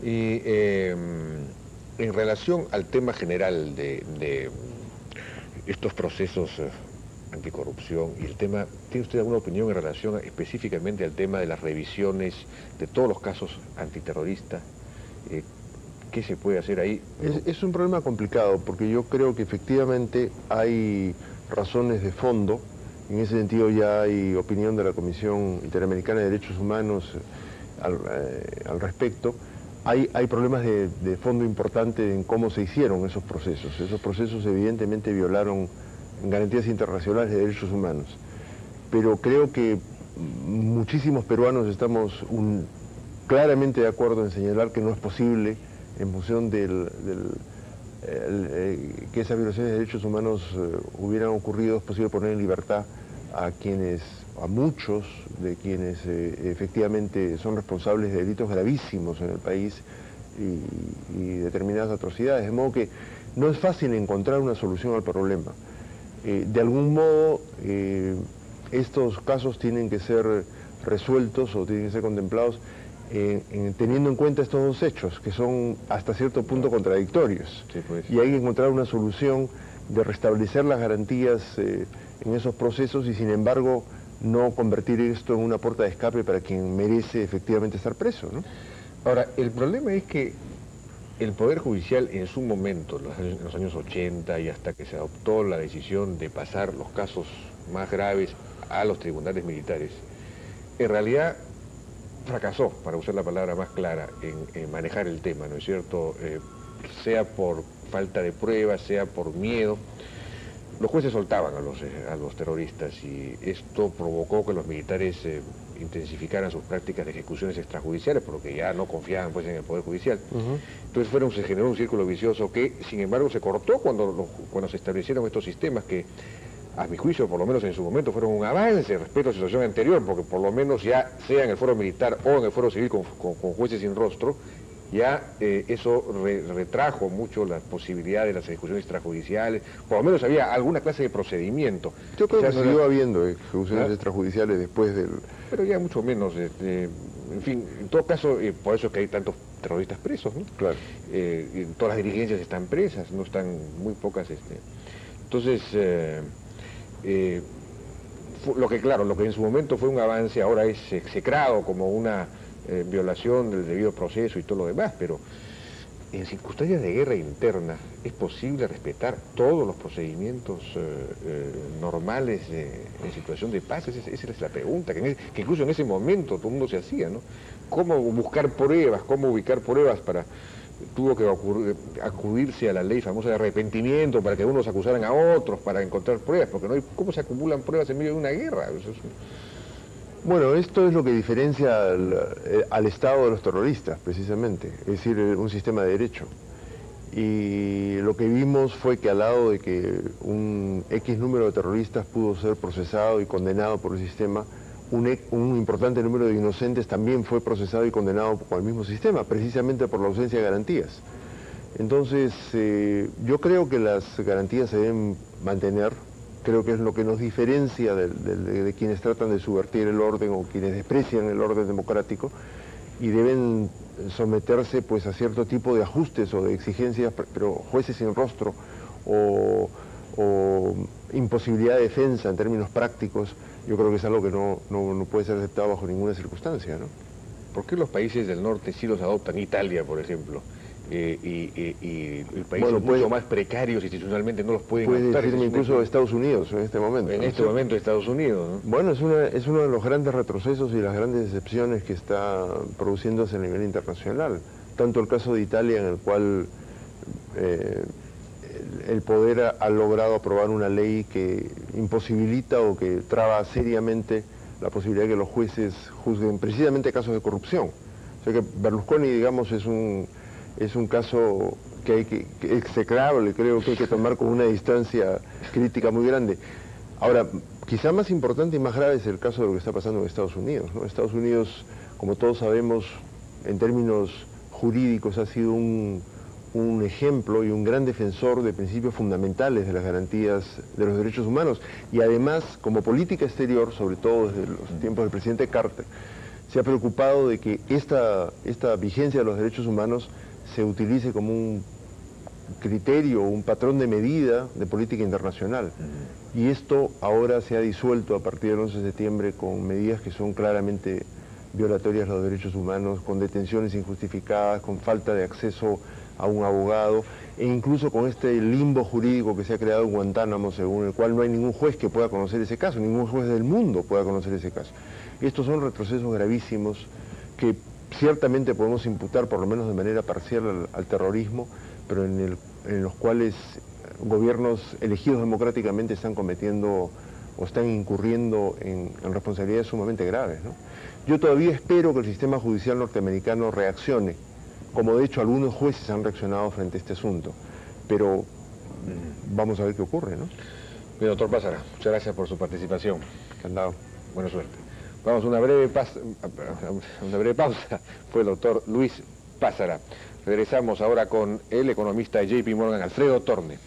Y en relación al tema general de estos procesos anticorrupción y el tema, ¿tiene usted alguna opinión en relación específicamente al tema de las revisiones de todos los casos antiterroristas? ¿Qué se puede hacer ahí? Es un problema complicado porque yo creo que efectivamente hay razones de fondo. En ese sentido ya hay opinión de la Comisión Interamericana de Derechos Humanos al respecto. Hay problemas de fondo importantes en cómo se hicieron esos procesos. Esos procesos evidentemente violaron garantías internacionales de derechos humanos. Pero creo que muchísimos peruanos estamos claramente de acuerdo en señalar que no es posible, en función que esas violaciones de derechos humanos hubieran ocurrido, es posible poner en libertad a muchos de quienes efectivamente son responsables de delitos gravísimos en el país y determinadas atrocidades. De modo que no es fácil encontrar una solución al problema. De algún modo, estos casos tienen que ser resueltos o tienen que ser contemplados teniendo en cuenta estos dos hechos, que son hasta cierto punto contradictorios. Sí, pues. Y hay que encontrar una solución de restablecer las garantías en esos procesos y sin embargo no convertir esto en una puerta de escape para quien merece efectivamente estar preso, ¿no? Ahora, el problema es que el Poder Judicial en su momento, en los años 80 y hasta que se adoptó la decisión de pasar los casos más graves a los tribunales militares, en realidad fracasó, para usar la palabra más clara, en manejar el tema, ¿no es cierto? Sea por falta de pruebas, sea por miedo. Los jueces soltaban a los terroristas y esto provocó que los militares intensificaran sus prácticas de ejecuciones extrajudiciales porque ya no confiaban pues en el Poder Judicial. Entonces se generó un círculo vicioso que sin embargo se cortó cuando se establecieron estos sistemas que a mi juicio, por lo menos en su momento, fueron un avance respecto a la situación anterior, porque por lo menos ya sea en el fuero militar o en el fuero civil con jueces sin rostro, ya eso retrajo mucho la posibilidad de las ejecuciones extrajudiciales, por lo menos había alguna clase de procedimiento. Yo creo que siguió habiendo ejecuciones extrajudiciales después del... Pero ya mucho menos, en fin, en todo caso, por eso es que hay tantos terroristas presos, ¿no? Claro. Todas las dirigencias están presas, no están muy pocas. Entonces, lo que en su momento fue un avance ahora es execrado como una violación del debido proceso y todo lo demás, pero en circunstancias de guerra interna es posible respetar todos los procedimientos normales en situación de paz. Esa es la pregunta, que incluso en ese momento todo el mundo se hacía, ¿no? ¿Cómo buscar pruebas, cómo ubicar pruebas para... Tuvo que acudirse a la ley famosa de arrepentimiento para que unos acusaran a otros para encontrar pruebas, porque no hay, ¿cómo se acumulan pruebas en medio de una guerra? Bueno, esto es lo que diferencia al Estado de los terroristas, precisamente, es decir, un sistema de derecho. Y lo que vimos fue que al lado de que un X número de terroristas pudo ser procesado y condenado por el sistema, un importante número de inocentes también fue procesado y condenado por el mismo sistema, precisamente por la ausencia de garantías. Entonces, yo creo que las garantías se deben mantener, creo que es lo que nos diferencia de quienes tratan de subvertir el orden o quienes desprecian el orden democrático, y deben someterse pues a cierto tipo de ajustes o de exigencias, pero jueces sin rostro o imposibilidad de defensa en términos prácticos, yo creo que es algo que no puede ser aceptado bajo ninguna circunstancia, ¿no? ¿Por qué los países del norte sí los adoptan? Italia, por ejemplo, y países mucho más precarios institucionalmente no los pueden adoptar. Puede decirme incluso Estados Unidos en este momento. En este momento Estados Unidos, ¿no? Bueno, es uno de los grandes retrocesos y las grandes excepciones que está produciéndose a nivel internacional. Tanto el caso de Italia, en el cual el poder ha logrado aprobar una ley que imposibilita o que traba seriamente la posibilidad de que los jueces juzguen precisamente casos de corrupción. O sea que Berlusconi, digamos, es un caso que execrable, creo que hay que tomar con una distancia crítica muy grande. Ahora, quizá más importante y más grave es el caso de lo que está pasando en Estados Unidos, ¿no? Estados Unidos, como todos sabemos, en términos jurídicos ha sido un ejemplo y un gran defensor de principios fundamentales de las garantías de los derechos humanos, y además como política exterior, sobre todo desde los tiempos del presidente Carter, se ha preocupado de que esta vigencia de los derechos humanos se utilice como un criterio, un patrón de medida de política internacional. Y esto ahora se ha disuelto a partir del 11 de septiembre con medidas que son claramente violatorias de los derechos humanos, con detenciones injustificadas, con falta de acceso a un abogado, e incluso con este limbo jurídico que se ha creado en Guantánamo, según el cual no hay ningún juez que pueda conocer ese caso, ningún juez del mundo pueda conocer ese caso. Estos son retrocesos gravísimos que ciertamente podemos imputar, por lo menos de manera parcial, al terrorismo, pero en los cuales gobiernos elegidos democráticamente están cometiendo o están incurriendo en responsabilidades sumamente graves, ¿no? Yo todavía espero que el sistema judicial norteamericano reaccione, como de hecho algunos jueces han reaccionado frente a este asunto, pero vamos a ver qué ocurre, ¿no? Bien, doctor Pázara, muchas gracias por su participación. Encantado. Buena suerte. Vamos a una breve pausa. Fue el doctor Luis Pázara. Regresamos ahora con el economista de JP Morgan, Alfredo Torne.